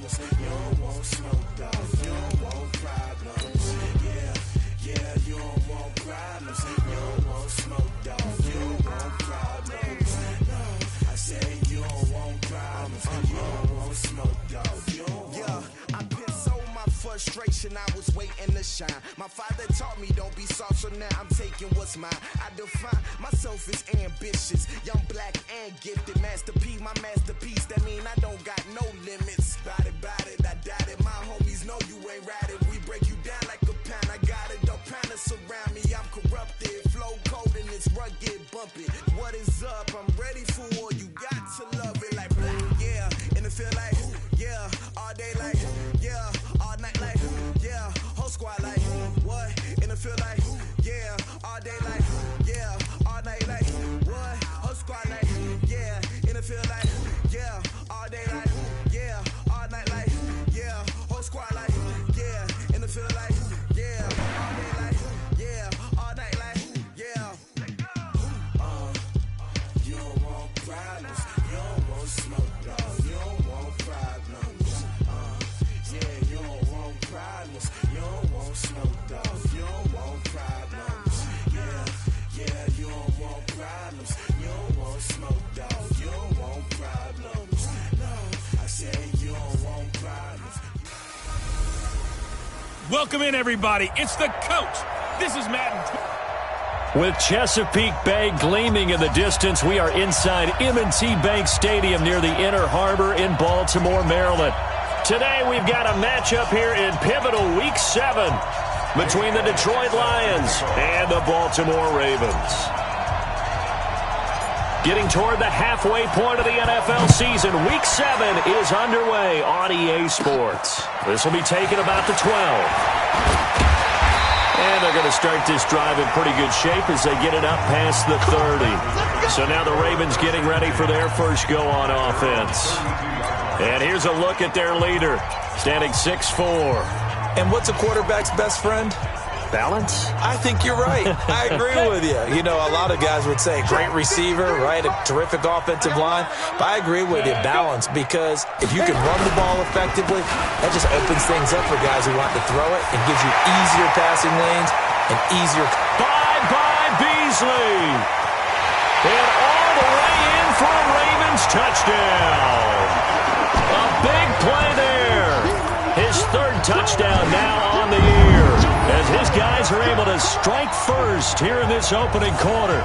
problems. You don't want smoke, dog. You don't want problems. Yeah, you don't want problems. You don't want smoke, dog. You don't want problems. No, I say you don't want problems. You don't want smoke, dog. You don't want. I pissed so my frustration, I was waiting to shine. My father taught me don't be soft, so now I'm taking what's mine. I define myself as ambitious, young, black, and gifted. Master P, my masterpiece, that mean I don't got no limits. Bout it, I doubt it. My homies know you ain't ratted. We break you down like a pound. I got it, don't pound us around me. I'm corrupted, flow cold and it's rugged, bumpy. What is up? I'm ready for war. You got to love it like black, yeah. And it feel like, yeah, all day like, yeah, all night like, yeah, whole squad like, what? And it feel like, yeah, all day like, yeah, all night like, what? Whole squad like, yeah, and it feel like, yeah, all day like, yeah, all night like, yeah, whole squad like, yeah, and it feel like, yeah, all day like, yeah, all night like, yeah. You don't want problems, you don't want smoke, dog. You don't want problems. Yeah, you don't want problems, you don't want smoke, dog. You don't want problems. Yeah, you don't want problems. You don't want smoke, dog. You don't want problems. No, I say you don't want problems. Welcome in, everybody. It's the coach. This is Matt. With Chesapeake Bay gleaming in the distance, we are inside M&T Bank Stadium near the Inner Harbor in Baltimore, Maryland. Today, we've got a matchup here in pivotal Week 7 between the Detroit Lions and the Baltimore Ravens. Getting toward the halfway point of the NFL season, Week 7 is underway on EA Sports. This will be taken about the 12. And they're going to start this drive in pretty good shape as they get it up past the 30. So now the Ravens getting ready for their first go on offense. And here's a look at their leader, standing 6'4". And what's a quarterback's best friend? Balance? I think you're right. I agree with you. You know, a lot of guys would say great receiver, right? A terrific offensive line. But I agree with you, balance, because if you can run the ball effectively, that just opens things up for guys who want to throw it and gives you easier passing lanes and easier. Bye-bye, Beasley. And all the way in for a Ravens touchdown. A big play there. His third touchdown now on the year, as his guys are able to strike first here in this opening quarter.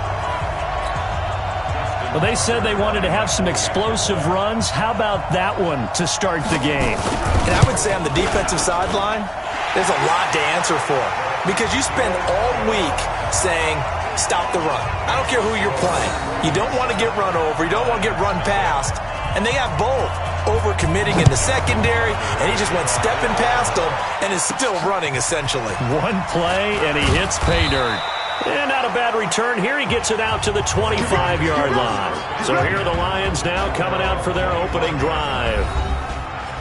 Well, they said they wanted to have some explosive runs. How about that one to start the game? And I would say on the defensive sideline, there's a lot to answer for, because you spend all week saying, stop the run. I don't care who you're playing. You don't want to get run over. You don't want to get run past. And they have both. Over-committing in the secondary, and he just went stepping past them and is still running, essentially. One play, and he hits pay dirt. And not a bad return. Here he gets it out to the 25-yard line. So here are the Lions now coming out for their opening drive.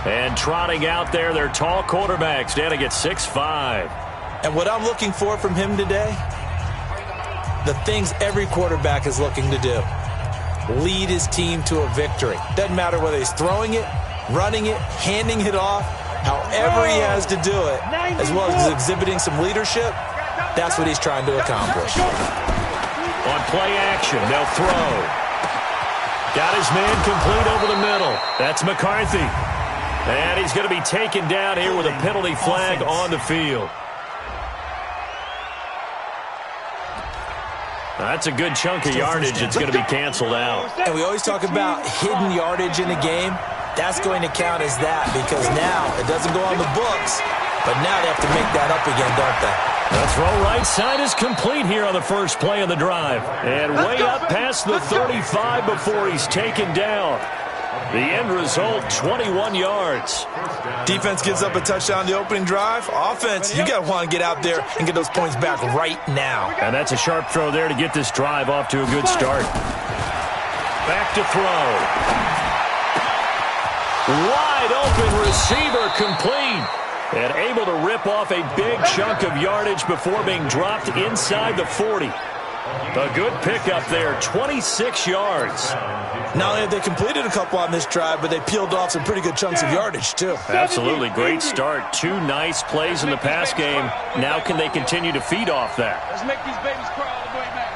And trotting out there, their tall quarterback standing at 6'5". And what I'm looking for from him today, the things every quarterback is looking to do. Lead his team to a victory. Doesn't matter whether he's throwing it, running it, handing it off, however he has to do it, as well as exhibiting some leadership, that's what he's trying to accomplish. On play action, they'll throw. Got his man complete over the middle. That's McCarthy. And he's going to be taken down here with a penalty flag on the field. That's a good chunk of yardage. It's going to be canceled out. And we always talk about hidden yardage in a game. That's going to count as that, because now it doesn't go on the books, but now they have to make that up again, don't they? The throw right side is complete here on the first play of the drive. And way up past the 35 before he's taken down. The end result, 21 yards. Defense gives up a touchdown the opening drive. Offense, you got to want to get out there and get those points back right now. And that's a sharp throw there to get this drive off to a good start. Back to throw. Wide open receiver complete. And able to rip off a big chunk of yardage before being dropped inside the 40. A good pickup there, 26 yards. Not only have they completed a couple on this drive, but they peeled off some pretty good chunks of yardage, too. Absolutely. Great start. 2 nice plays in the pass game. Now can they continue to feed off that? Let's make these babies cry all the way back.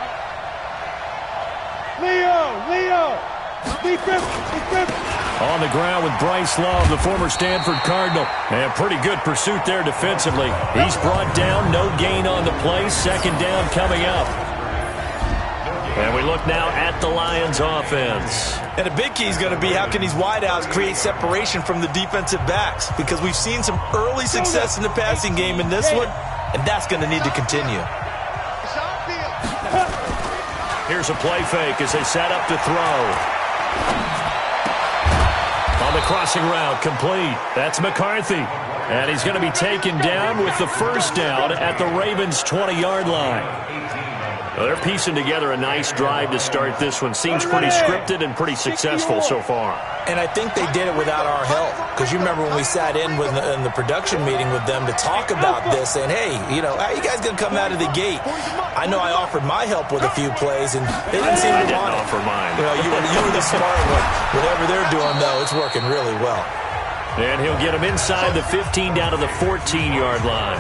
Leo! On the ground with Bryce Love, the former Stanford Cardinal. And pretty good pursuit there defensively. He's brought down, no gain on the play. Second down coming up. And we look now at the Lions offense. And a big key is going to be how can these wideouts create separation from the defensive backs? Because we've seen some early success in the passing game in this one, and that's going to need to continue. Here's a play fake as they set up to throw. On the crossing route, complete. That's McCarthy. And he's going to be taken down with the first down at the Ravens' 20-yard line. Well, they're piecing together a nice drive to start this one. Seems pretty scripted and pretty successful so far. And I think they did it without our help. Because you remember when we sat in the production meeting with them to talk about this, saying, hey, how you guys going to come out of the gate? I know I offered my help with a few plays, and they didn't seem to want it. I didn't offer mine. You were the smart one. Whatever they're doing, though, it's working really well. And he'll get him inside the 15 down to the 14-yard line.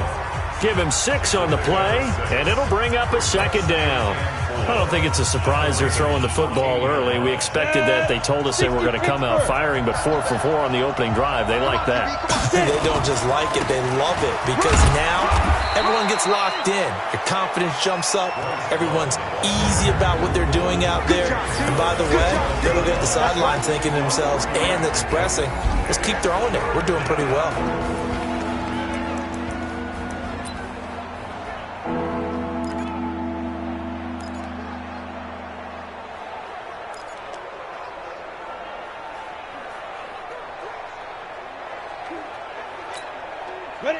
Give him 6 on the play, and it'll bring up a second down. I don't think it's a surprise they're throwing the football early. We expected that. They told us they were going to come out firing, but 4 for 4 on the opening drive. They like that. They don't just like it, they love it, because now everyone gets locked in. Your confidence jumps up. Everyone's easy about what they're doing out there. And by the way, they're looking at the sideline thinking to themselves and expressing, let's keep throwing it. We're doing pretty well.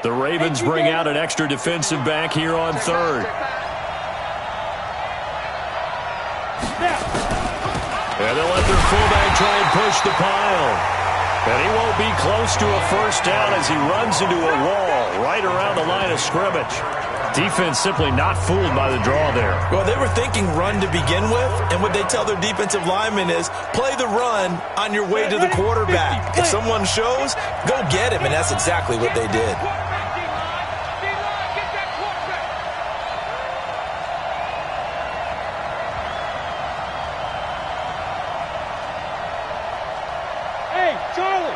The Ravens bring out an extra defensive back here on third. And they'll let their fullback try and push the pile. And he won't be close to a first down as he runs into a wall right around the line of scrimmage. Defense simply not fooled by the draw there. Well, they were thinking run to begin with, and what they tell their defensive linemen is play the run on your way to the quarterback. If someone shows, go get him, and that's exactly what they did. Hey, Charlie!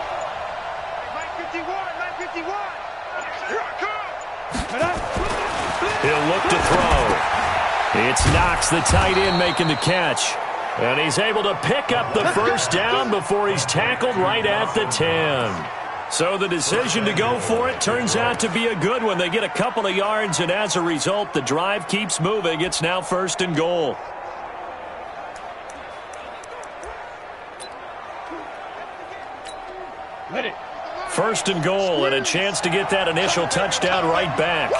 951! Here I come! He'll look to throw. It's Knox, the tight end, making the catch. And he's able to pick up the first down before he's tackled right at the 10. So the decision to go for it turns out to be a good one. They get a couple of yards, and as a result, the drive keeps moving. It's now 1st and goal. Ready. 1st and goal, and a chance to get that initial touchdown right back.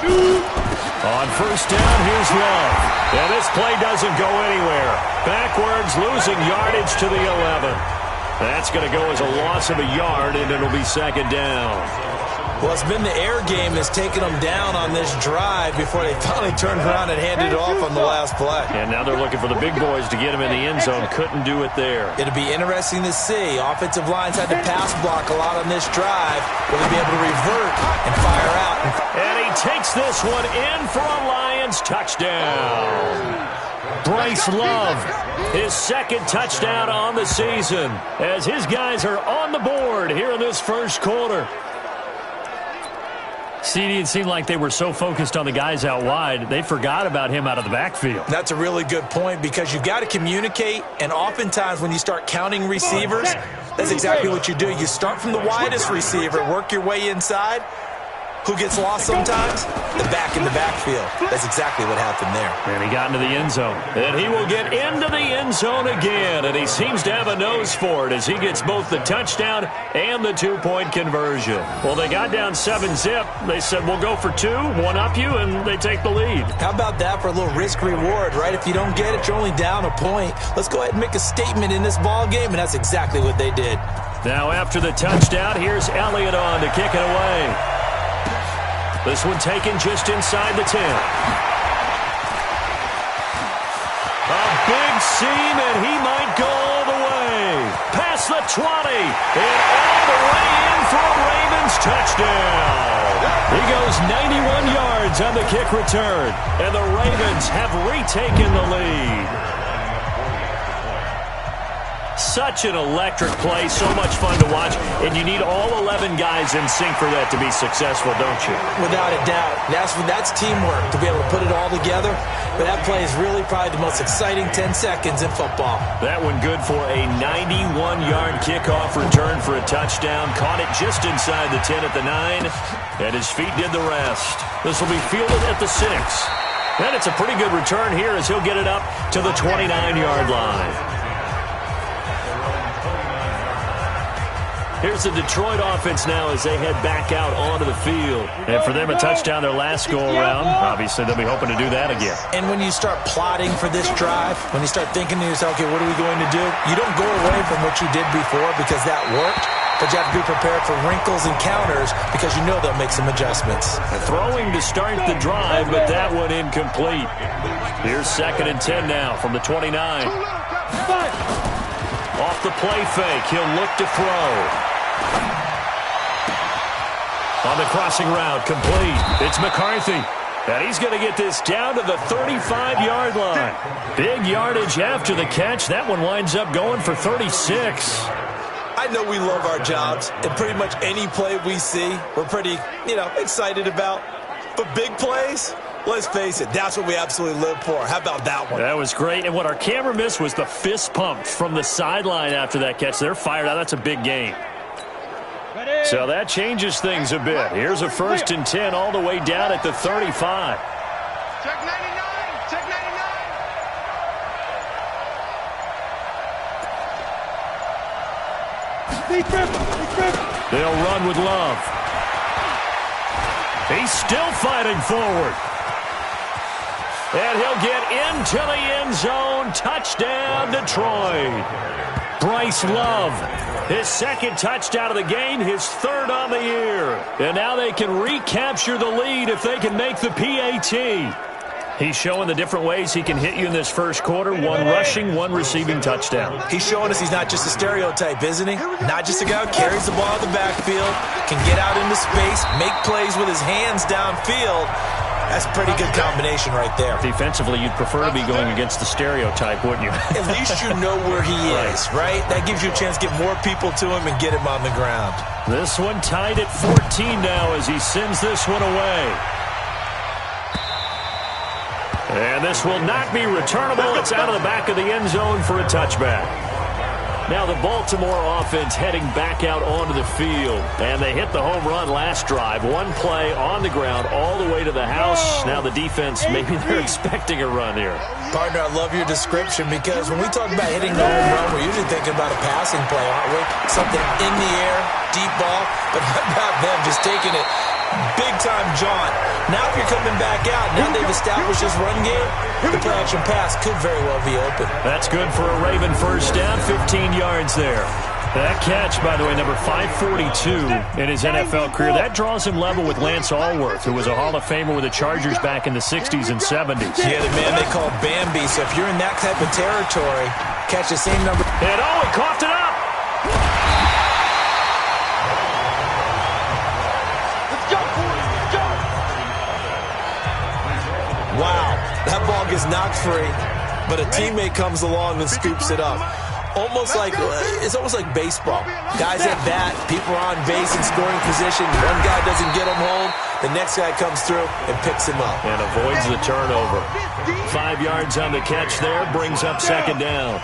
On first down, here's Love. And this play doesn't go anywhere. Backwards, losing yardage to the 11. That's going to go as a loss of a yard, and it'll be 2nd down. Well, it's been the air game that's taken them down on this drive before they finally turned around and handed it off on the last play. And now they're looking for the big boys to get him in the end zone. Couldn't do it there. It'll be interesting to see. Offensive lines had to pass block a lot on this drive. Will they be able to revert and fire out? And he takes this one in for a Lions touchdown. Bryce Love, his 2nd touchdown on the season, as his guys are on the board here in this first quarter. CD, it seemed like they were so focused on the guys out wide, they forgot about him out of the backfield. That's a really good point, because you've got to communicate, and oftentimes when you start counting receivers, that's exactly what you do. You start from the widest receiver, work your way inside. Who gets lost sometimes? The back in the backfield. That's exactly what happened there. And he got into the end zone. And he will get into the end zone again, and he seems to have a nose for it as he gets both the touchdown and the 2-point conversion. Well, they got down 7-zip. They said, we'll go for 2, one-up you, and they take the lead. How about that for a little risk-reward, right? If you don't get it, you're only down a point. Let's go ahead and make a statement in this ball game, and that's exactly what they did. Now, after the touchdown, here's Elliott on to kick it away. This one taken just inside the 10. big seam, and he might go all the way. Past the 20, and all the way in for a Ravens touchdown. He goes 91 yards on the kick return, and the Ravens have retaken the lead. Such an electric play, so much fun to watch, and you need all 11 guys in sync for that to be successful, don't you? Without a doubt. That's teamwork to be able to put it all together. But that play is really probably the most exciting 10 seconds in football. That one good for a 91-yard kickoff return for a touchdown. Caught it just inside the 10 at the 9, and his feet did the rest. This will be fielded at the 6. And it's a pretty good return here as he'll get it up to the 29-yard line. Here's the Detroit offense now as they head back out onto the field. And for them, a touchdown their last go-around. Obviously, they'll be hoping to do that again. And when you start plotting for this drive, when you start thinking to yourself, okay, what are we going to do? You don't go away from what you did before because that worked, but you have to be prepared for wrinkles and counters because you know they'll make some adjustments. Throwing to start the drive, but that one incomplete. Here's 2nd and 10 now from the 29. Off the play fake, he'll look to throw. On the crossing route, complete. It's McCarthy. And he's going to get this down to the 35-yard line. Big yardage after the catch. That one winds up going for 36. I know we love our jobs, and pretty much any play we see, we're pretty, excited about. But big plays, let's face it, that's what we absolutely live for. How about that one? That was great. And what our camera missed was the fist pump from the sideline after that catch. They're fired out. That's a big game. So that changes things a bit. Here's a 1st and 10 all the way down at the 35. Check 99. Check 99. They'll run with Love. He's still fighting forward. And he'll get into the end zone. Touchdown, Detroit. Bryce Love, his 2nd touchdown of the game, his 3rd on the year. And now they can recapture the lead if they can make the PAT. He's showing the different ways he can hit you in this first quarter. 1 rushing, 1 receiving touchdown. He's showing us he's not just a stereotype, isn't he? Not just a guy who carries the ball in the backfield, can get out into space, make plays with his hands downfield. That's a pretty good combination right there. Defensively, you'd prefer to be going against the stereotype, wouldn't you? At least you know where he is, right? That gives you a chance to get more people to him and get him on the ground. This one tied at 14 now as he sends this one away. And this will not be returnable. It's out of the back of the end zone for a touchback. Now the Baltimore offense heading back out onto the field. And they hit the home run last drive. 1 play on the ground all the way to the house. Now the defense, maybe they're expecting a run here. Partner, I love your description because when we talk about hitting the home run, we're usually thinking about a passing play, aren't we? Something in the air, deep ball. But how about them just taking it big-time jaunt? Now if you're coming back out, now they've established this run game, the play-action pass could very well be open. That's good for a Raven first down, 15 yards there. That catch, by the way, number 542 in his NFL career, that draws him level with Lance Allworth, who was a Hall of Famer with the Chargers back in the 60s and 70s. Yeah, the man they call Bambi, so if you're in that type of territory, catch the same number. And he coughed it up. Wow, that ball gets knocked free, but a teammate comes along and scoops it up. It's almost like baseball. Guys at bat, people are on base in scoring position. One guy doesn't get him home, the next guy comes through and picks him up. And avoids the turnover. 5 yards on the catch there, brings up 2nd down.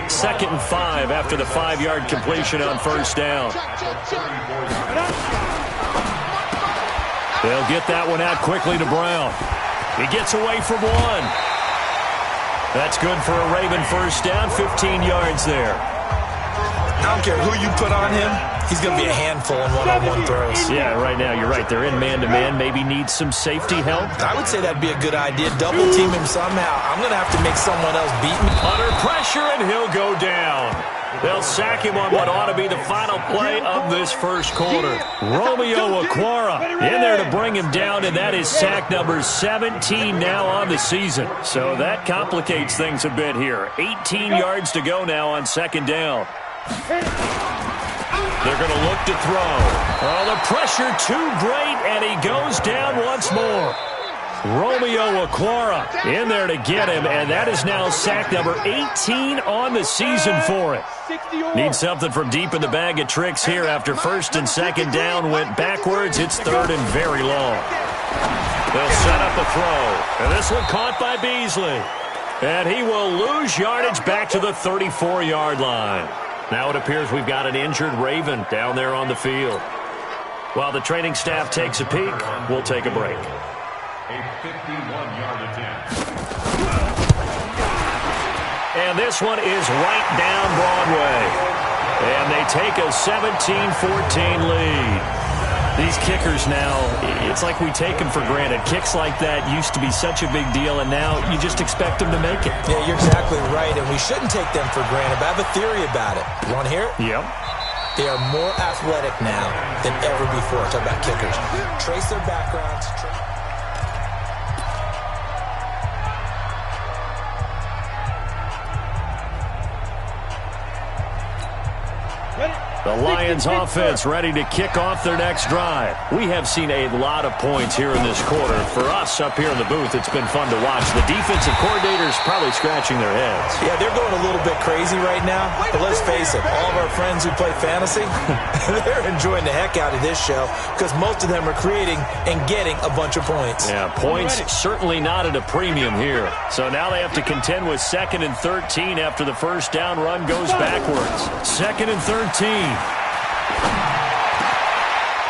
2nd and 5 after the 5-yard completion on first down. They'll get that one out quickly to Brown. He gets away from 1. That's good for a Raven first down, 15 yards there. I don't care who you put on him, he's going to be a handful in one-on-one throws. Yeah, right now, you're right. They're in man-to-man. Maybe need some safety help. I would say that'd be a good idea. Double team him somehow. I'm going to have to make someone else beat me. Under pressure, and he'll go down. They'll sack him on what ought to be the final play of this first quarter. Romeo Okwara in there to bring him down, and that is sack number 17 now on the season. So that complicates things a bit here. 18 yards to go now on second down. They're going to look to throw. Oh, the pressure too great, and he goes down once more. Romeo Okwara in there to get him, and that is now sack number 18 on the season for it. Need something from deep in the bag of tricks here after first and second down went backwards. It's third and very long. They'll set up a throw, and this one caught by Beasley. And he will lose yardage back to the 34-yard line. Now it appears we've got an injured Raven down there on the field. While the training staff takes a peek, we'll take a break. A 51-yard attempt. And this one is right down Broadway. And they take a 17-14 lead. These kickers now, it's like we take them for granted. Kicks like that used to be such a big deal, and now you just expect them to make it. Yeah, you're exactly right, and we shouldn't take them for granted, but I have a theory about it. You want to hear it? Yep. They are more athletic now than ever before. Talk about kickers. Trace their backgrounds. The Lions offense ready to kick off their next drive. We have seen a lot of points here in this quarter. For us up here in the booth, it's been fun to watch. The defensive coordinators probably scratching their heads. Yeah, they're going a little bit crazy right now. But let's face it, all of our friends who play fantasy, they're enjoying the heck out of this show because most of them are creating and getting a bunch of points. Yeah, points certainly not at a premium here. So now they have to contend with 2nd and 13 after the first down run goes backwards. 2nd and 13.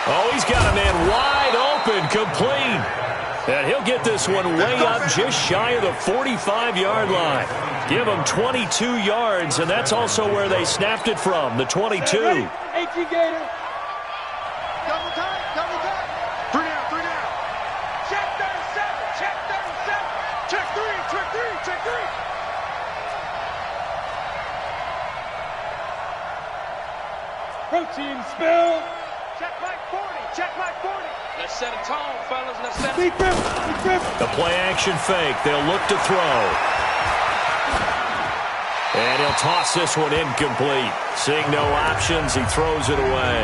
Oh, he's got a man wide open, complete. And he'll get this one way up just shy of the 45-yard line. Give him 22 yards, and that's also where they snapped it from, the 22. 18 Gator. Double time, double time. 3 down. Check 37, check 37. Check 3, check 3, check 3. Protein spill. Check Mike 40. Check Mike 40. Let's set a tone, fellas. Let's set a tone. The play action fake. They'll look to throw. And he'll toss this one incomplete. Seeing no options, he throws it away.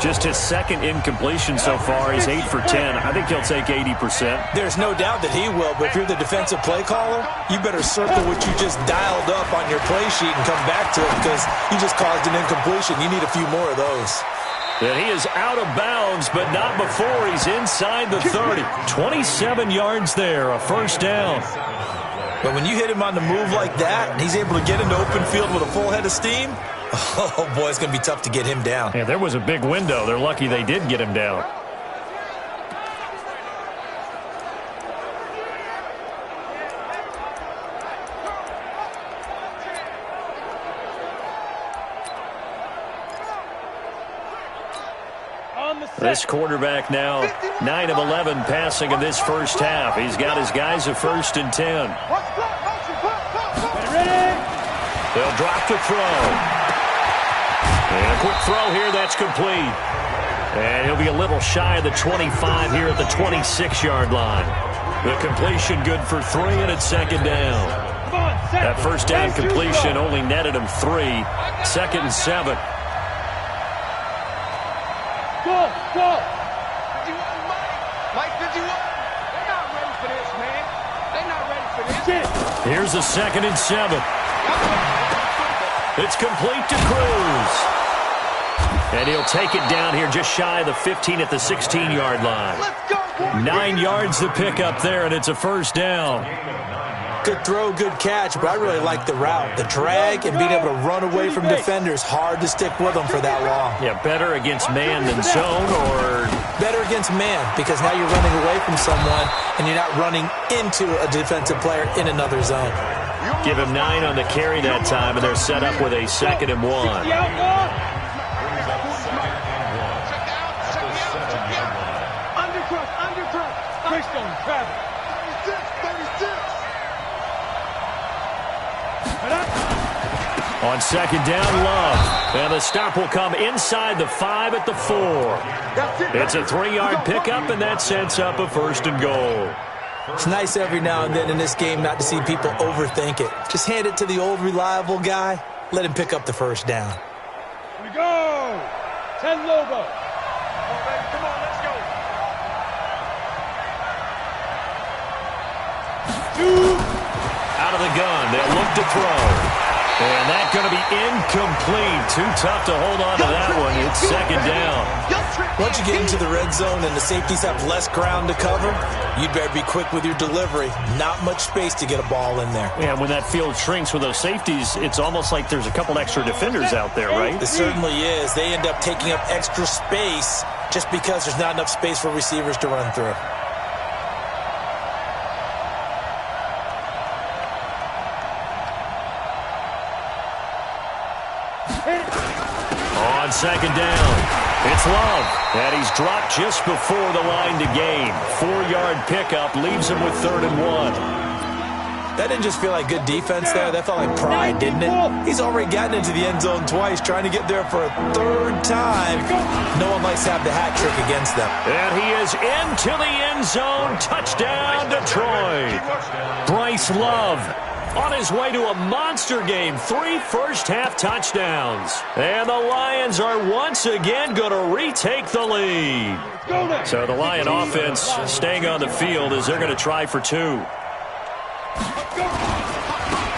Just his second incompletion so far. He's 8 for 10. I think he'll take 80%. There's no doubt that he will, but if you're the defensive play caller, you better circle what you just dialed up on your play sheet and come back to it because you just caused an incompletion. You need a few more of those. And he is out of bounds, but not before he's inside the 30. 27 yards there, a first down. But when you hit him on the move like that, and he's able to get into open field with a full head of steam, oh, boy, it's going to be tough to get him down. Yeah, there was a big window. They're lucky they did get him down. This quarterback now 9 of 11 passing in this first half. He's got his guys at 1st and 10. They'll drop to throw. And a quick throw here, that's complete. And he'll be a little shy of the 25 here at the 26-yard line. The completion good for 3, and it's 2nd down. That first down completion only netted him 3. 2nd and 7. Go! 51, Mike 51. They're not ready for this, man. They're not ready for this. Here's a 2nd and 7. It's complete to Cruz. And he'll take it down here just shy of the 15 at the 16-yard line. 9 yards to pick up there, and it's a first down. Good throw, good catch, but I really like the route. The drag and being able to run away from defenders, hard to stick with them for that long. Yeah, better against man than zone, or better against man, because now you're running away from someone and you're not running into a defensive player in another zone. Give him 9 on the carry that time, and they're set up with a 2nd and 1. On second down, Love. And the stop will come inside the 5 at the 4. It's a 3-yard pickup, and that sets up a first and goal. It's nice every now and then in this game not to see people overthink it. Just hand it to the old reliable guy. Let him pick up the first down. Here we go. 10 logo. Come on, baby. Come on, let's go. 2. Out of the gun, they'll look to throw. And that's going to be incomplete. Too tough to hold on to that one. It's second down. Once you get into the red zone and the safeties have less ground to cover, you'd better be quick with your delivery. Not much space to get a ball in there. Yeah, when that field shrinks with those safeties, it's almost like there's a couple extra defenders out there, right? It certainly is. They end up taking up extra space just because there's not enough space for receivers to run through. On second down, it's Love. And he's dropped just before the line to gain. 4-yard pickup leaves him with 3rd and 1. That didn't just feel like good defense there. That felt like pride, didn't it? He's already gotten into the end zone twice, trying to get there for a 3rd time. No one likes to have the hat trick against them. And he is into the end zone. Touchdown, Detroit. Bryce Love on his way to a monster game. 3 first-half touchdowns. And the Lions are once again going to retake the lead. So the Lion offense staying on the field as they're going to try for 2.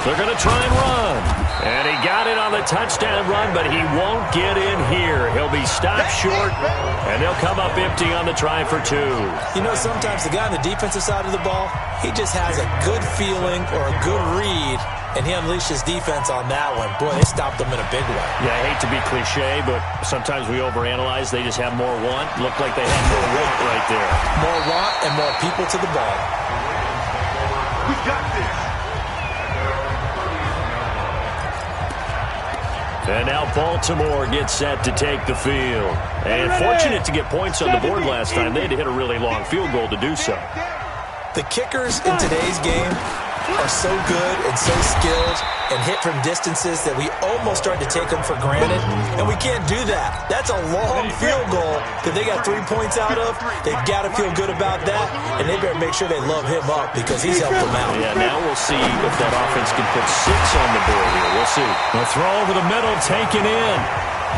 They're going to try and run. And he got it on the touchdown run, but he won't get in here. He'll be stopped short, and they'll come up empty on the try for 2. You know, sometimes the guy on the defensive side of the ball, he just has a good feeling or a good read, and he unleashed his defense on that one. Boy, they stopped them in a big way. Yeah, I hate to be cliche, but sometimes we overanalyze. They just have more want. Looked like they had more want right there. More want and more people to the ball. We got this. And now Baltimore gets set to take the field. And fortunate to get points on the board last time. They had to hit a really long field goal to do so. The kickers in today's game are so good and so skilled and hit from distances that we almost start to take them for granted, and we can't do that. That's a long field goal that they got 3 points out of. They've got to feel good about that, and they better make sure they love him up because he's helped them out. Yeah, now we'll see if that offense can put 6 on the board here. We'll see. The throw over the middle taken in.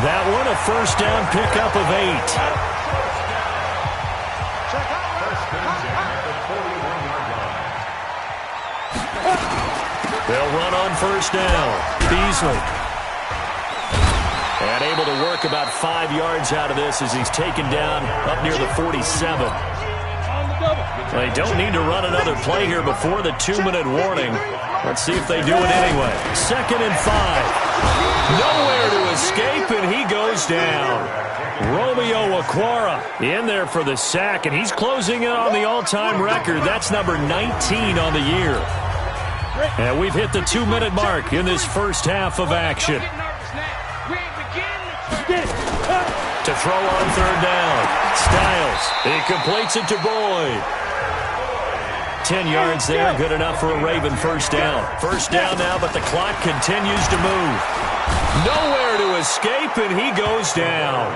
That one a first down pickup of 8. They'll run on first down. Beasley. And able to work about 5 yards out of this as he's taken down up near the 47. They don't need to run another play here before the 2-minute warning. Let's see if they do it anyway. 2nd and 5. Nowhere to escape, and he goes down. Romeo Okwara in there for the sack, and he's closing in on the all-time record. That's number 19 on the year. And we've hit the 2-minute mark in this first half of action. To throw on 3rd down. Styles. He completes it to Boyd. 10 yards there, good enough for a Raven first down. First down now, but the clock continues to move. Nowhere to escape, and he goes down.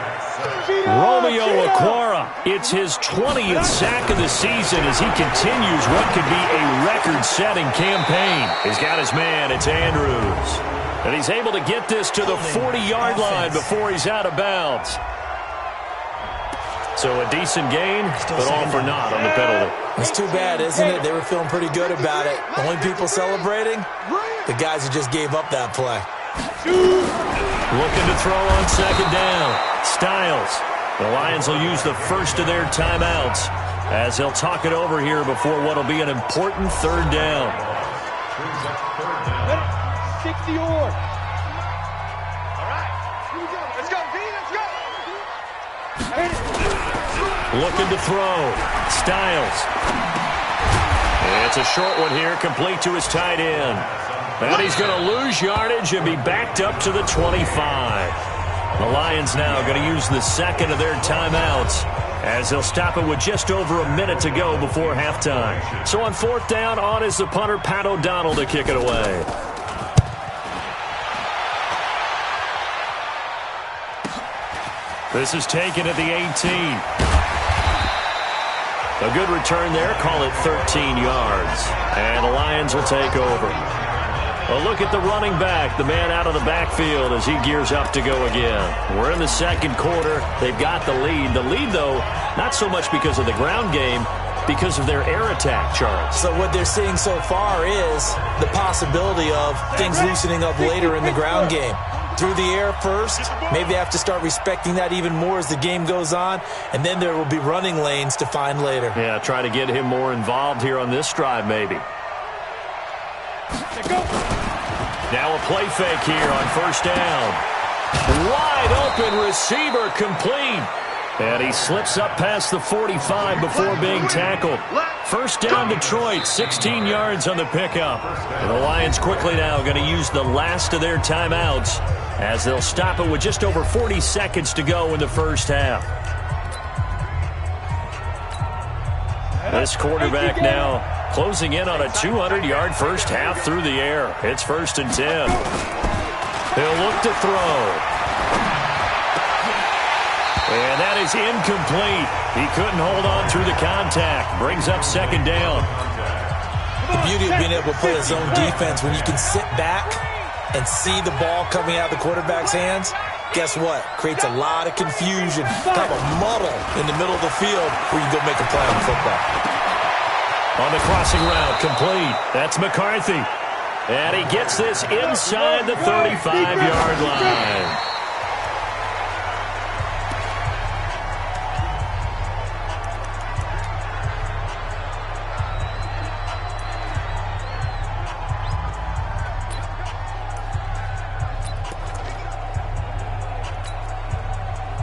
Romeo Okwara, it's his 20th sack of the season as he continues what could be a record-setting campaign. He's got his man, it's Andrews. And he's able to get this to the 40-yard line before he's out of bounds. So a decent gain, but all for naught on the penalty. It's too bad, isn't it? They were feeling pretty good about it. The only people celebrating, the guys who just gave up that play. Looking to throw on 2nd down. Styles. The Lions will use the first of their timeouts as they'll talk it over here before what will be an important 3rd down. 60 yards. All right. Here we go. Let's go, D. Let's go. Looking to throw. Styles. It's a short one here, complete to his tight end. And he's going to lose yardage and be backed up to the 25. The Lions now going to use the 2nd of their timeouts as they'll stop it with just over a minute to go before halftime. So on 4th down, on is the punter, Pat O'Donnell, to kick it away. This is taken at the 18. A good return there. Call it 13 yards. And the Lions will take over. A look at the running back, the man out of the backfield as he gears up to go again. We're in the second quarter. They've got the lead. The lead, though, not so much because of the ground game, because of their air attack, Charles. So what they're seeing so far is the possibility of things loosening up later in the ground game. Through the air first, maybe they have to start respecting that even more as the game goes on, and then there will be running lanes to find later. Yeah, try to get him more involved here on this drive maybe. Now a play fake here on first down. Wide open receiver complete. And he slips up past the 45 before being tackled. First down Detroit, 16 yards on the pickup. And the Lions quickly now going to use the last of their timeouts as they'll stop it with just over 40 seconds to go in the first half. This quarterback now closing in on a 200-yard first half through the air. It's 1st and 10. He'll look to throw. And that is incomplete. He couldn't hold on through the contact. Brings up second down. The beauty of being able to play a zone defense when you can sit back and see the ball coming out of the quarterback's hands, guess what? Creates a lot of confusion, kind of a muddle in the middle of the field where you go make a play on football. On the crossing route, complete. That's McCarthy. And he gets this inside the 35-yard line.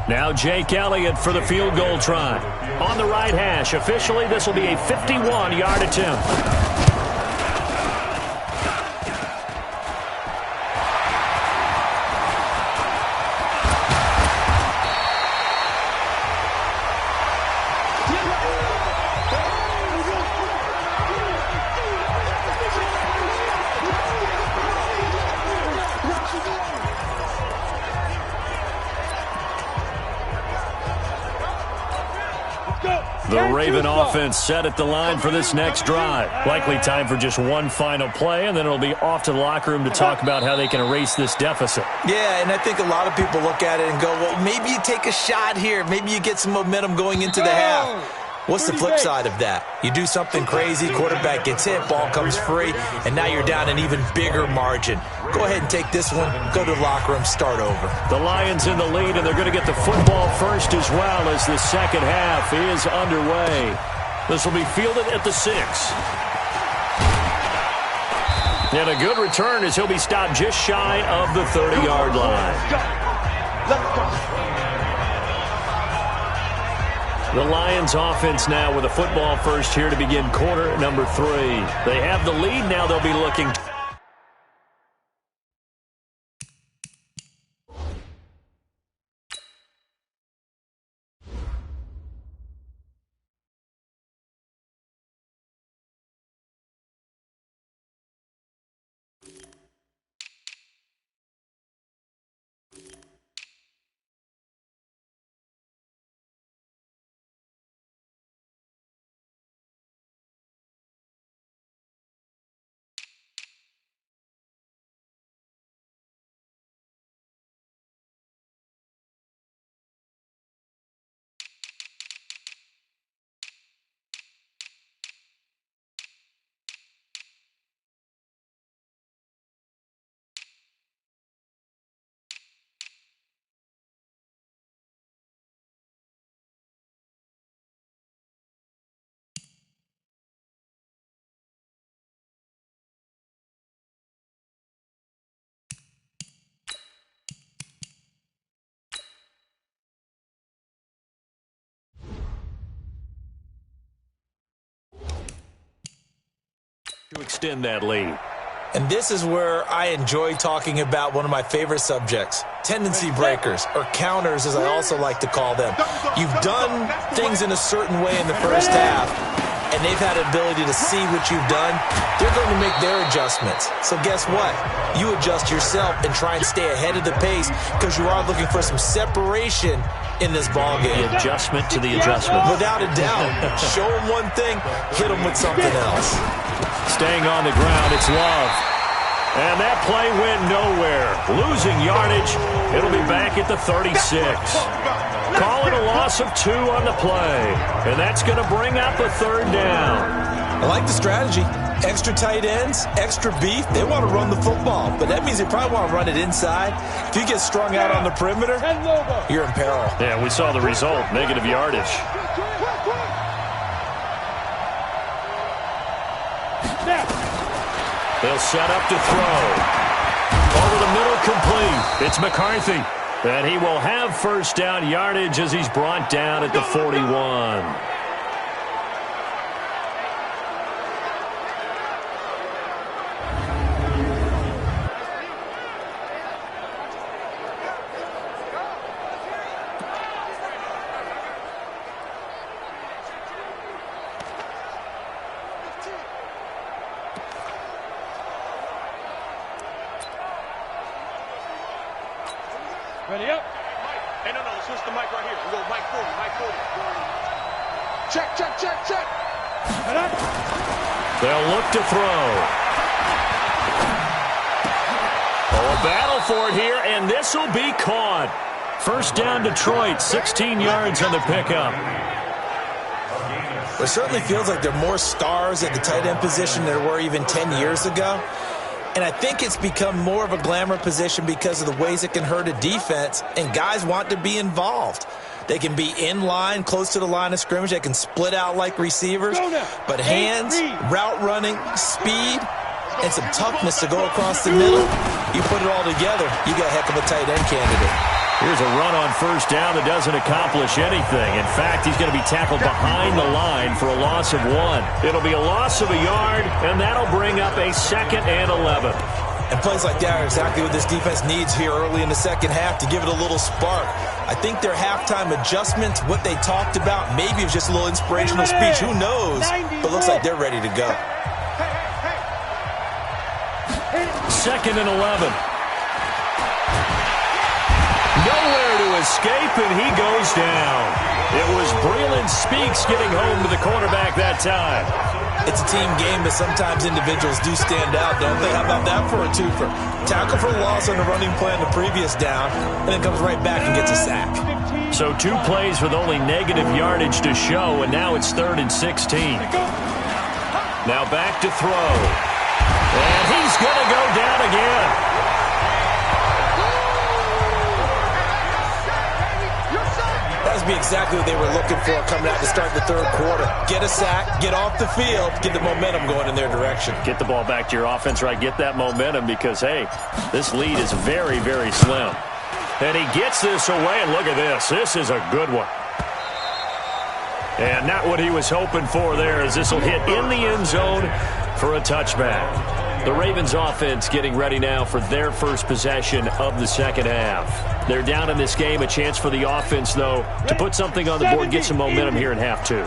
Now Jake Elliott for the field goal try. On the right hash, officially this will be a 51-yard attempt. The Raven offense set at the line for this next drive. Likely time for just one final play, and then it'll be off to the locker room to talk about how they can erase this deficit. Yeah, and I think a lot of people look at it and go, well, maybe you take a shot here. Maybe you get some momentum going into the half. What's the flip side of that? You do something crazy, quarterback gets hit, ball comes free, and now you're down an even bigger margin. Go ahead and take this one, go to the locker room, start over. The Lions in the lead, and they're going to get the football first as well as the second half is underway. This will be fielded at the 6. And a good return as he'll be stopped just shy of the 30-yard line. Let's go. The Lions offense now with a football first here to begin quarter number 3. They have the lead. Now they'll be looking. To extend that lead. And this is where I enjoy talking about one of my favorite subjects, tendency breakers, or counters as I also like to call them. You've done things in a certain way in the first half. and they've had an ability to see what you've done, they're going to make their adjustments. So guess what? You adjust yourself and try and stay ahead of the pace because you are looking for some separation in this ball game. The adjustment to the adjustment. Without a doubt. Show them one thing, hit them with something else. Staying on the ground, it's Love. And that play went nowhere. Losing yardage. It'll be back at the 36. Call it a loss of 2 on the play. And that's going to bring up a 3rd down. I like the strategy. Extra tight ends, extra beef. They want to run the football, but that means they probably want to run it inside. If you get strung out on the perimeter, you're in peril. Yeah, we saw the result. Negative yardage. They'll set up to throw. Over the middle, complete. It's McCarthy. And he will have 1st down yardage as he's brought down at the 41. Ready up? Hey, no, switch the mic right here. We go mic 40, mic 40. Check. Head up. They'll look to throw. Oh, a battle for it here, and this will be caught. 1st down, Detroit, 16 yards on the pickup. It certainly feels like there are more stars at the tight end position than there were even 10 years ago. And I think it's become more of a glamour position because of the ways it can hurt a defense, and guys want to be involved. They can be in line, close to the line of scrimmage. They can split out like receivers. But hands, route running, speed, and some toughness to go across the middle, you put it all together, you got a heck of a tight end candidate. Here's a run on 1st down that doesn't accomplish anything. In fact, he's going to be tackled behind the line for a loss of 1. It'll be a loss of a yard, and that'll bring up a 2nd and 11. And plays like that are exactly what this defense needs here early in the second half to give it a little spark. I think their halftime adjustments, what they talked about, maybe it was just a little inspirational speech. Who knows? But it looks like they're ready to go. 2nd and 11. Nowhere to escape, and he goes down. It was Breland Speaks getting home to the quarterback that time. It's a team game, but sometimes individuals do stand out, don't they? How about that for a twofer? Tackle for loss on the running play on the previous down, and then comes right back and gets a sack. So 2 plays with only negative yardage to show, and now it's 3rd and 16. Now back to throw. And he's going to go down again. That would be exactly what they were looking for coming out to start the 3rd quarter. Get a sack, get off the field, get the momentum going in their direction. Get the ball back to your offense, right? Get that momentum because, hey, this lead is very, very slim. And he gets this away, and look at this. This is a good one. And not what he was hoping for there as this will hit in the end zone for a touchback. The Ravens offense getting ready now for their first possession of the second half. They're down in this game. A chance for the offense, though, to put something on the board, get some momentum here in half 2.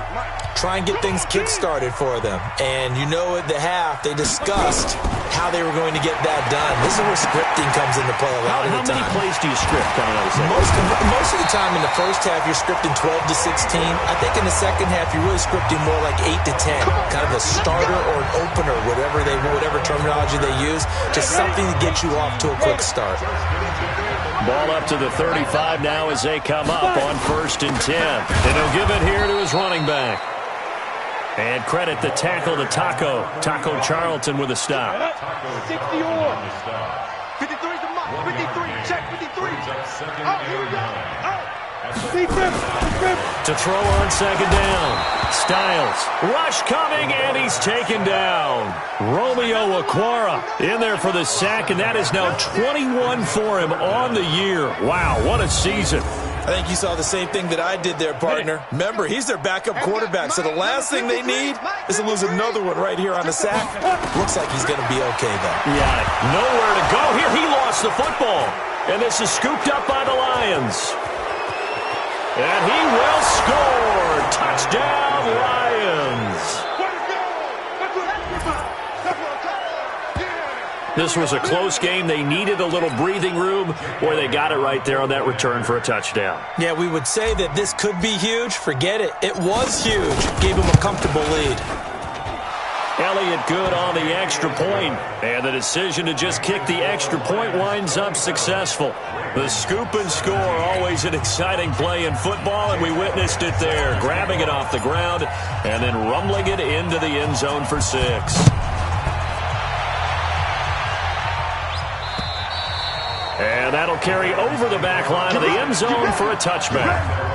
Try and get things kick-started for them. And you know at the half, they discussed how they were going to get that done. This is where scripting comes into play a lot of the time. How many plays do you script coming out of the second? Most of the time in the first half, you're scripting 12 to 16. I think in the second half, you're really scripting more like 8 to 10. Kind of a starter or an opener, whatever terminology they use. Just something to get you off to a quick start. Ball up to the 35 now as they come up on 1st and 10. And he'll give it here to his running back. And credit the tackle to Taco Charlton with a stop. 60 on. 53's the mark. 53. Check 53. Oh, here we go. To throw on 2nd down. Styles. Rush coming, and he's taken down. Romeo Okwara in there for the sack, and that is now 21 for him on the year. Wow, what a season. I think you saw the same thing that I did there, partner. Remember, he's their backup quarterback, so the last thing they need is to lose another one right here on the sack. Looks like he's going to be okay, though. Yeah, nowhere to go. Here, he lost the football, and this is scooped up by the Lions. And he will score. Touchdown, Lions. This was a close game. They needed a little breathing room, or they got it right there on that return for a touchdown. Yeah, we would say that this could be huge. Forget it. It was huge. Gave him a comfortable lead. Elliott good on the extra point, and the decision to just kick the extra point winds up successful. The scoop and score, always an exciting play in football, and we witnessed it there, grabbing it off the ground and then rumbling it into the end zone for 6. And that'll carry over the back line of the end zone for a touchback.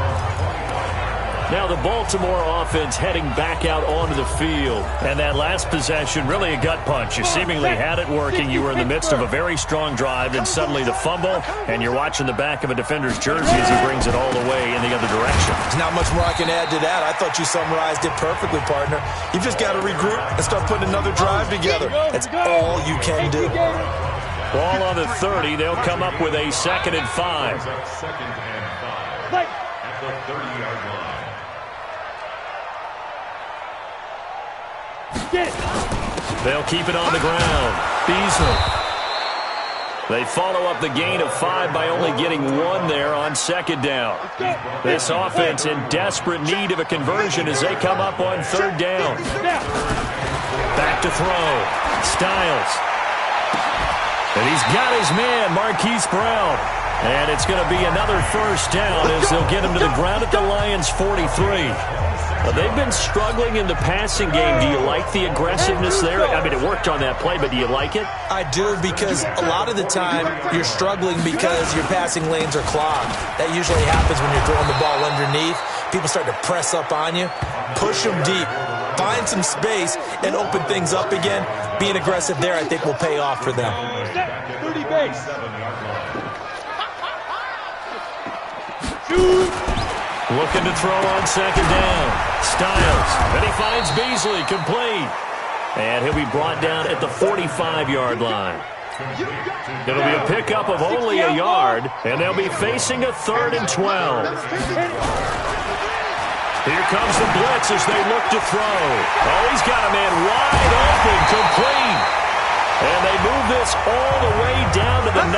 Now the Baltimore offense heading back out onto the field. And that last possession, really a gut punch. You seemingly had it working. You were in the midst of a very strong drive, and suddenly the fumble, and you're watching the back of a defender's jersey as he brings it all the way in the other direction. There's not much more I can add to that. I thought you summarized it perfectly, partner. You've just got to regroup and start putting another drive together. That's all you can do. Ball on the 30. They'll come up with a 2nd and 5. Second and 5 at the 30-yard line. They'll keep it on the ground. Beasley. They follow up the gain of 5 by only getting 1 there on 2nd down. This offense in desperate need of a conversion as they come up on 3rd down. Back to throw. Styles. And he's got his man, Marquise Brown. And it's going to be another 1st down as they'll get him to the ground at the Lions' 43. They've been struggling in the passing game. Do you like the aggressiveness there? I mean, it worked on that play, but do you like it? I do, because a lot of the time you're struggling because your passing lanes are clogged. That usually happens when you're throwing the ball underneath. People start to press up on you. Push them deep. Find some space and open things up again. Being aggressive there, I think, will pay off for them. 30 base. Looking to throw on 2nd down. Styles. And he finds Beasley complete. And he'll be brought down at the 45-yard line. It'll be a pickup of only a yard, and they'll be facing a 3rd and 12. Here comes the blitz as they look to throw. Oh, he's got a man wide open, complete. And they move this all the way down to the 9.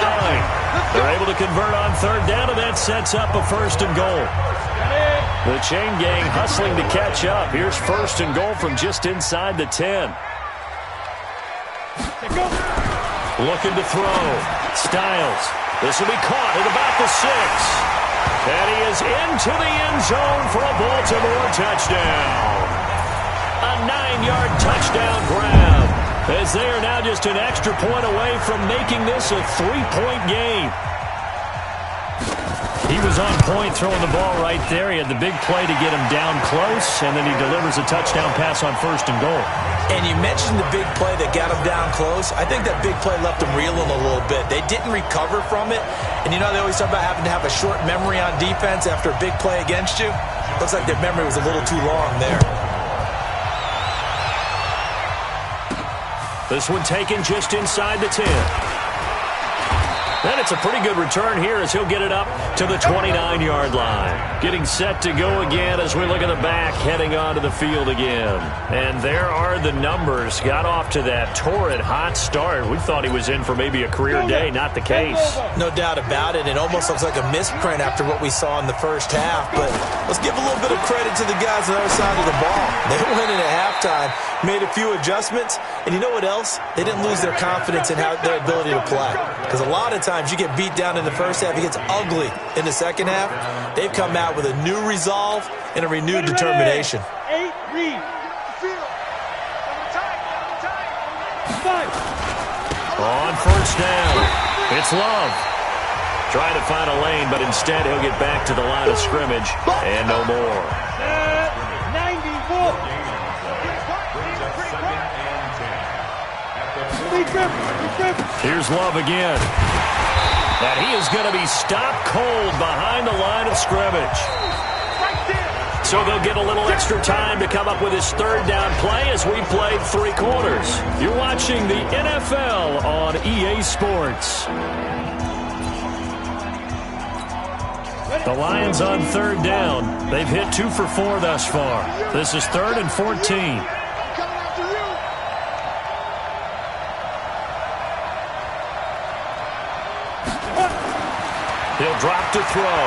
They're able to convert on 3rd down, and that sets up a 1st and goal. The chain gang hustling to catch up. Here's 1st and goal from just inside the 10. Looking to throw. Styles. This will be caught at about the 6. And he is into the end zone for a Baltimore touchdown. A 9-yard touchdown grab, as they are now just an extra point away from making this a 3-point game. He was on point throwing the ball right there. He had the big play to get him down close, and then he delivers a touchdown pass on 1st and goal. And you mentioned the big play that got him down close. I think that big play left him reeling a little bit. They didn't recover from it. And you know, they always talk about having to have a short memory on defense after a big play against you. Looks like their memory was a little too long there. This one taken just inside the 10. And it's a pretty good return here as he'll get it up to the 29-yard line. Getting set to go again as we look at the back, heading onto the field again. And there are the numbers. Got off to that torrid hot start. We thought he was in for maybe a career day. Not the case. No doubt about it. It almost looks like a misprint after what we saw in the first half. But let's give a little bit of credit to the guys on the other side of the ball. They went in at halftime, made a few adjustments. And you know what else? They didn't lose their confidence in their ability to play. Because a lot of times you get beat down in the first half, it gets ugly in the second half. They've come out with a new resolve and a renewed determination. 8, read. Field. On 1st down, it's Love. Trying to find a lane, but instead he'll get back to the line of scrimmage and no more. 94. Here's Love again. And he is going to be stopped cold behind the line of scrimmage. So they'll get a little extra time to come up with his 3rd down play as we play 3 quarters. You're watching the NFL on EA Sports. The Lions on 3rd down. They've hit 2 for 4 thus far. This is 3rd and 14. to throw.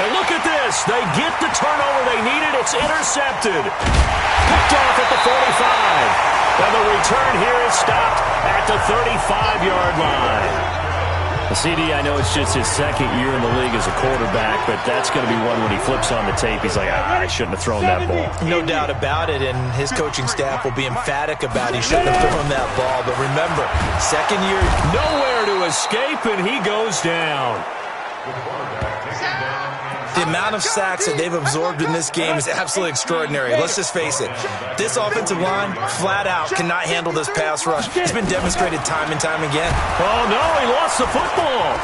And look at this. They get the turnover they needed. It's intercepted. Picked off at the 45. And the return here is stopped at the 35-yard line. CD, I know it's just his second year in the league as a quarterback, but that's going to be one when he flips on the tape. He's like, I shouldn't have thrown that ball. No doubt about it, and his coaching staff will be emphatic about he shouldn't have thrown that ball. But remember, second year, nowhere to escape, and he goes down. The amount of sacks that they've absorbed in this game is absolutely extraordinary. Let's just face it. This offensive line, flat out, cannot handle this pass rush. It's been demonstrated time and time again. Oh, no, he lost the football.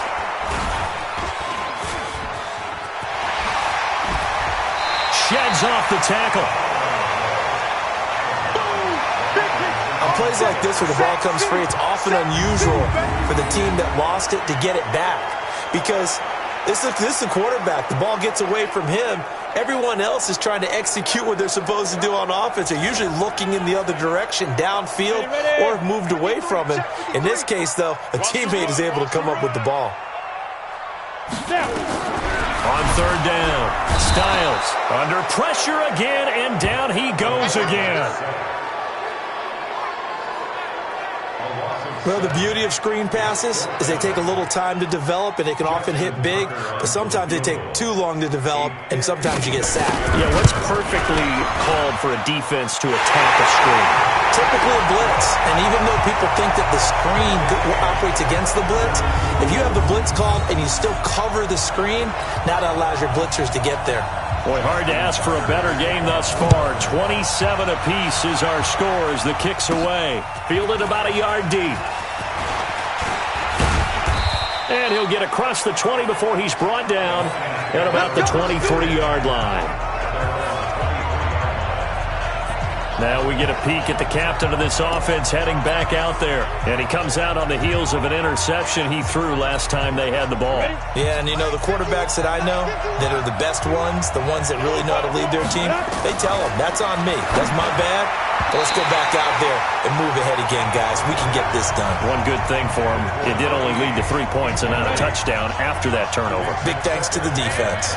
Sheds off the tackle. On plays like this where the ball comes free, it's often unusual for the team that lost it to get it back because this is the quarterback. The ball gets away from him. Everyone else is trying to execute what they're supposed to do on offense. They're usually looking in the other direction, downfield, or have moved away from him. In this case, though, a teammate is able to come up with the ball. On third down, Styles under pressure again, and down he goes again. Well, the beauty of screen passes is they take a little time to develop, and they can often hit big, but sometimes they take too long to develop, and sometimes you get sacked. Yeah, what's perfectly called for a defense to attack a screen? Typically a blitz, and even though people think that the screen operates against the blitz, if you have the blitz called and you still cover the screen, now that allows your blitzers to get there. Boy, hard to ask for a better game thus far. 27 apiece is our score as the kick's away. Fielded about a yard deep. And he'll get across the 20 before he's brought down at about the 23-yard line. Now we get a peek at the captain of this offense heading back out there. And he comes out on the heels of an interception he threw last time they had the ball. Yeah, and you know, the quarterbacks that I know that are the best ones, the ones that really know how to lead their team, they tell them, that's on me. That's my bad. But let's go back out there and move ahead again, guys. We can get this done. One good thing for him, it did only lead to 3 points and not a touchdown after that turnover. Big thanks to the defense.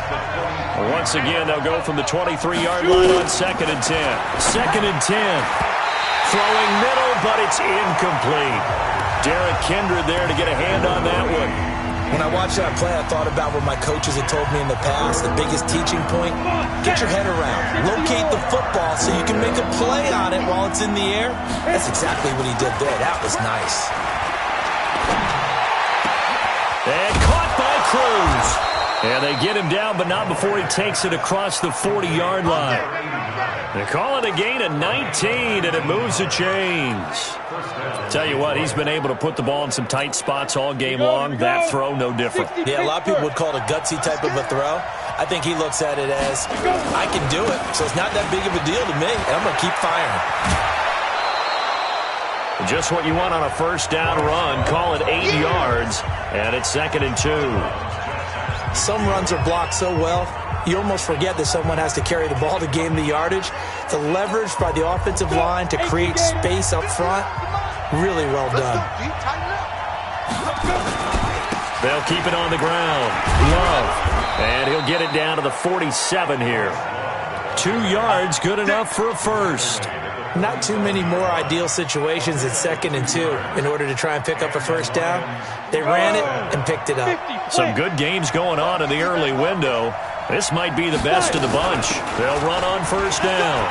Once again, they'll go from the 23-yard line on 2nd and 10. 2nd and 10. Throwing middle, but it's incomplete. Derek Kindred there to get a hand on that one. When I watched that play, I thought about what my coaches had told me in the past. The biggest teaching point, get your head around. Locate the football so you can make a play on it while it's in the air. That's exactly what he did there. That was nice. And caught by Cruz. And they get him down, but not before he takes it across the 40-yard line. They call it a gain of 19, and it moves the chains. Tell you what, he's been able to put the ball in some tight spots all game long. That throw, no different. Yeah, a lot of people would call it a gutsy type of a throw. I think he looks at it as, I can do it, so it's not that big of a deal to me, and I'm going to keep firing. Just what you want on a first down run. Call it 8 yards, and it's 2nd and 2. Some runs are blocked so well, you almost forget that someone has to carry the ball to gain the yardage. The leverage by the offensive line to create space up front, really well done. They'll keep it on the ground. Love. And he'll get it down to the 47 here. 2 yards, good enough for a first. Not too many more ideal situations at 2nd and 2 in order to try and pick up a first down. They ran it and picked it up. Some good games going on in the early window. This might be the best of the bunch. They'll run on first down.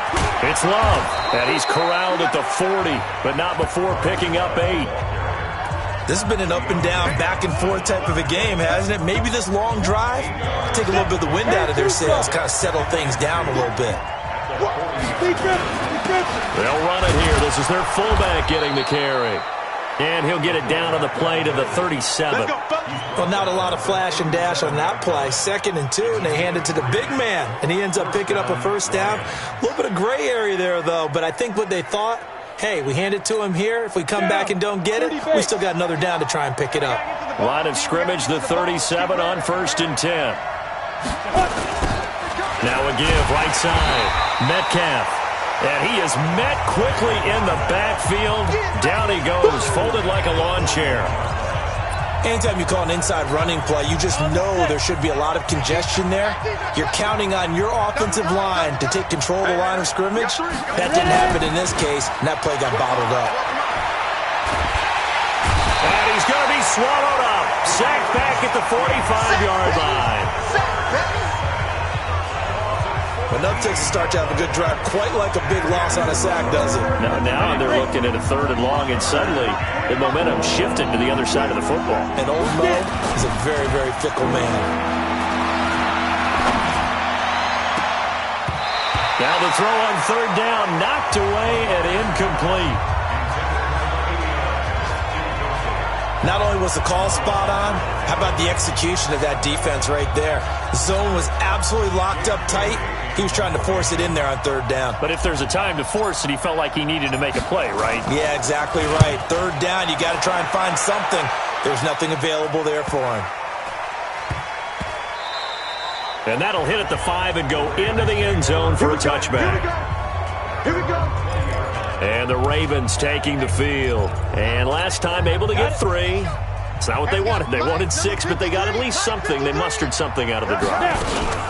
It's Love, and he's corralled at the 40, but not before picking up 8. This has been an up and down, back and forth type of a game, hasn't it? Maybe this long drive take a little bit of the wind out of their sails, kind of settle things down a little bit. They'll run it here. This is their fullback getting the carry. And he'll get it down on the play to the 37. Well, not a lot of flash and dash on that play. 2nd and 2, and they hand it to the big man. And he ends up picking up a first down. A little bit of gray area there, though. But I think what they thought, hey, we hand it to him here. If we come back and don't get it, we still got another down to try and pick it up. Line of scrimmage, the 37 on 1st and 10. Now a give, right side. Metcalf. And he is met quickly in the backfield. Down he goes, folded like a lawn chair. Anytime you call an inside running play, you just know there should be a lot of congestion there. You're counting on your offensive line to take control of the line of scrimmage. That didn't happen in this case, and that play got bottled up. And he's going to be swallowed up. Sacked back at the 45-yard line. But nothing takes a start to have a good drive, quite like a big loss on a sack, does it? Now they're looking at a 3rd and long, and suddenly the momentum shifted to the other side of the football. And old Mo is a very, very fickle man. Now the throw on 3rd down, knocked away and incomplete. Not only was the call spot on, how about the execution of that defense right there? The zone was absolutely locked up tight. He was trying to force it in there on 3rd down. But if there's a time to force it, he felt like he needed to make a play, right? Yeah, exactly right. 3rd down, you got to try and find something. There's nothing available there for him. And that'll hit at the 5 and go into the end zone for a touchback. Here we go. And the Ravens taking the field. And last time able to get 3. It's not what they wanted. They wanted 6, but they got at least something. They mustered something out of the drive.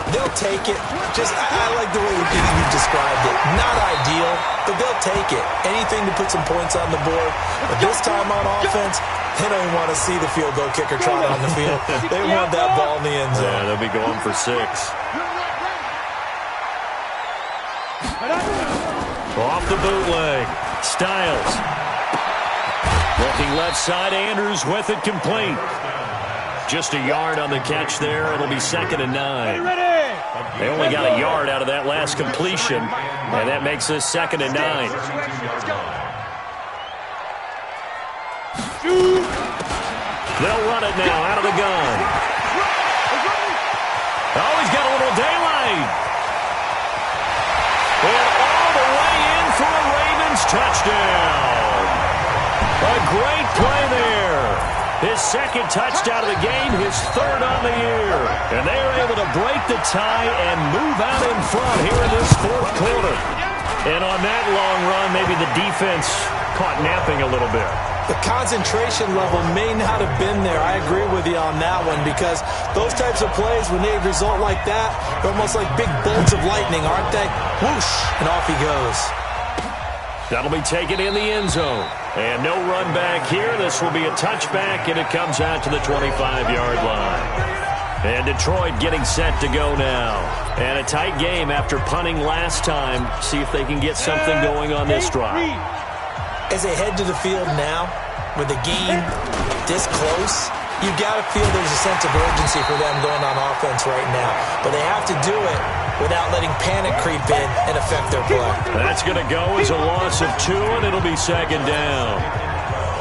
They'll take it. I like the way you described it. Not ideal, but they'll take it. Anything to put some points on the board. But this time on offense, they don't even want to see the field goal kicker trot on the field. They want that ball in the end zone. Yeah, they'll be going for 6. Off the bootleg. Styles. Looking left side, Andrews with it complete. Just a yard on the catch there. It'll be 2nd and 9. They only got a yard out of that last completion, and that makes this 2nd and 9. They'll run it now out of the gun. Oh, he's got a little daylight. And all the way in for a Ravens touchdown. A great play there. His 2nd touchdown of the game, his 3rd on the year. And they are able to break the tie and move out in front here in this 4th quarter. And on that long run, maybe the defense caught napping a little bit. The concentration level may not have been there. I agree with you on that one, because those types of plays, when they result like that, they're almost like big bolts of lightning, aren't they? Whoosh, and off he goes. That'll be taken in the end zone. And no run back here. This will be a touchback, and it comes out to the 25-yard line. And Detroit getting set to go now. And a tight game after punting last time. See if they can get something going on this drive. As they head to the field now, with the game this close, you got to feel there's a sense of urgency for them going on offense right now. But they have to do it without letting panic creep in and affect their play. That's going to go as a loss of 2, and it'll be 2nd down.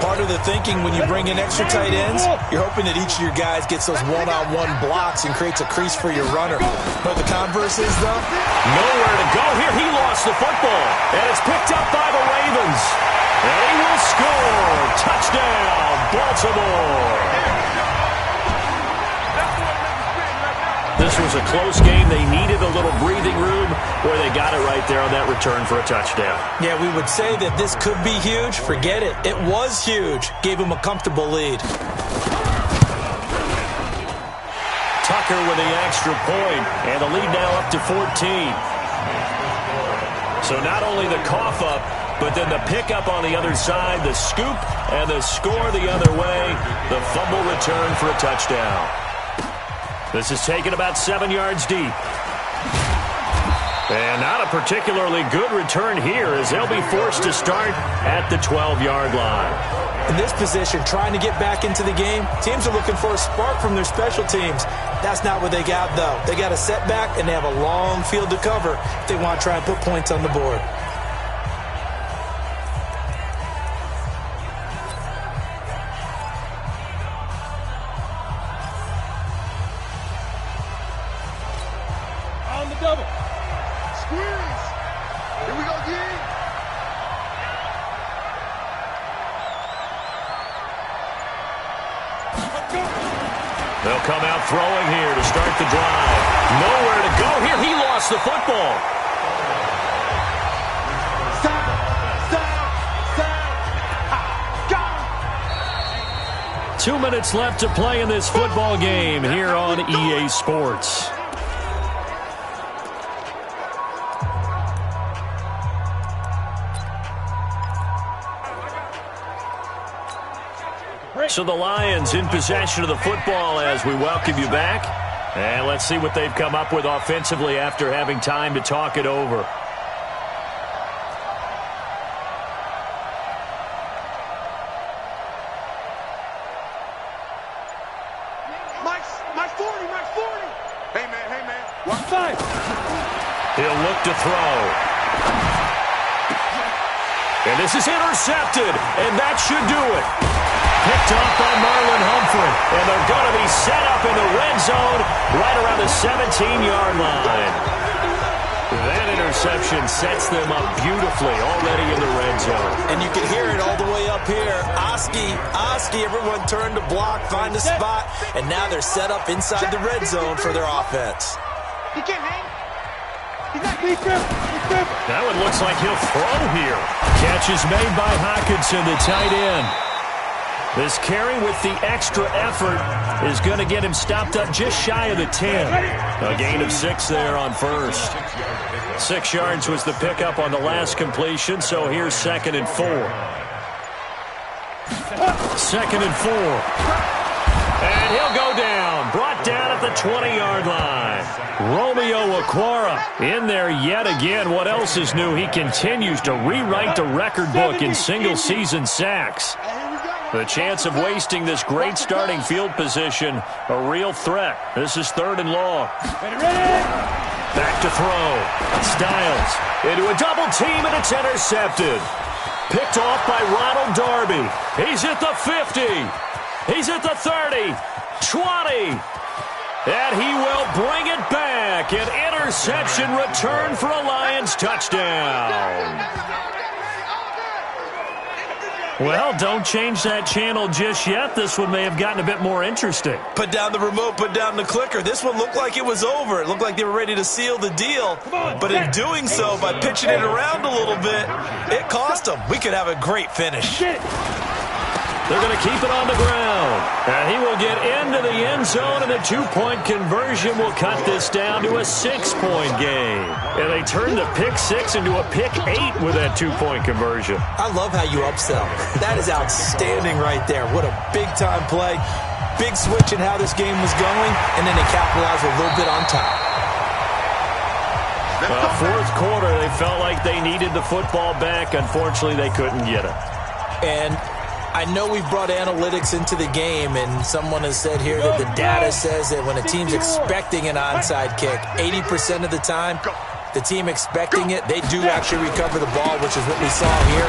Part of the thinking when you bring in extra tight ends, you're hoping that each of your guys gets those one-on-one blocks and creates a crease for your runner. But the converse is, though, nowhere to go here. He lost the football, and it's picked up by the Ravens. And he will score. Touchdown, Baltimore. This was a close game. They needed a little breathing room, where they got it right there on that return for a touchdown. Yeah, we would say that this could be huge. Forget it. It was huge. Gave him a comfortable lead. Tucker with the extra point, and the lead now up to 14. So not only the cough up, but then the pickup on the other side, the scoop, and the score the other way. The fumble return for a touchdown. This is taken about 7 yards deep. And not a particularly good return here, as they'll be forced to start at the 12-yard line. In this position, trying to get back into the game, teams are looking for a spark from their special teams. That's not what they got, though. They got a setback, and they have a long field to cover if they want to try and put points on the board. On the double. Squeeze. Here we go, D. They'll come out throwing here to start the drive. Nowhere to go here. He lost the football. 2 minutes left to play in this football game here on EA Sports. So the Lions in possession of the football as we welcome you back. And let's see what they've come up with offensively after having time to talk it over. Mike 40. Hey, man. What? He'll look to throw. And this is intercepted, and that should do it. Picked off by Marlon Humphrey, and they're going to be set up in the red zone right around the 17-yard line. That interception sets them up beautifully already in the red zone. And you can hear it all the way up here. Oski, everyone turned to block, find a spot, and now they're set up inside the red zone for their offense. He can't hang. He's not deep. That one looks like he'll throw here. Catch is made by Hockenson, the tight end. This carry with the extra effort is going to get him stopped up just shy of the 10. A gain of 6 there on first. 6 yards was the pickup on the last completion, so here's 2nd and 4. 2nd and 4. And he'll go down. Brought down at the 20-yard line. Romeo Okwara in there yet again. What else is new? He continues to rewrite the record book in single-season sacks. The chance of wasting this great starting field position, a real threat. This is 3rd and long. Back to throw. Styles into a double team, and it's intercepted. Picked off by Ronald Darby. He's at the 50. He's at the 30. 20. And he will bring it back. An interception return for a Lions touchdown. Well, don't change that channel just yet. This one may have gotten a bit more interesting. Put down the remote, put down the clicker. This one looked like it was over. It looked like they were ready to seal the deal. But in doing so, by pitching it around a little bit, it cost them. We could have a great finish. They're going to keep it on the ground. And he will get into the end zone, and the 2-point conversion will cut this down to a 6-point game. And they turned the pick 6 into a pick 8 with that 2-point conversion. I love how you upsell. That is outstanding right there. What a big-time play. Big switch in how this game was going, and then they capitalized a little bit on top. Fourth quarter, they felt like they needed the football back. Unfortunately, they couldn't get it. And I know we've brought analytics into the game, and someone has said here that the data says that when a team's expecting an onside kick, 80% of the time, the team expecting it, they do actually recover the ball, which is what we saw here.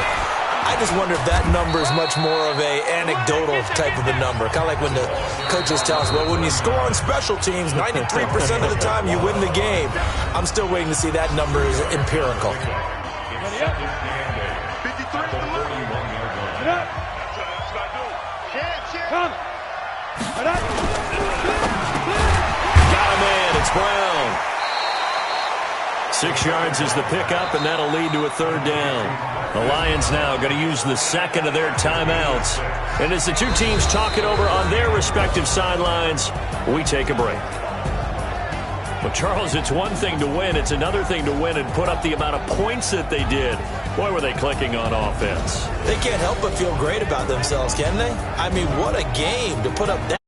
I just wonder if that number is much more of a anecdotal type of a number. Kind of like when the coaches tell us, well, when you score on special teams, 93% of the time you win the game. I'm still waiting to see that number is empirical. Come. Got a man. It's Brown. 6 yards is the pickup, and that'll lead to a 3rd down. The Lions now going to use the 2nd of their timeouts. And as the two teams talk it over on their respective sidelines, we take a break. Well, Charles, it's one thing to win. It's another thing to win and put up the amount of points that they did. Boy, were they clicking on offense. They can't help but feel great about themselves, can they? I mean, what a game to put up that.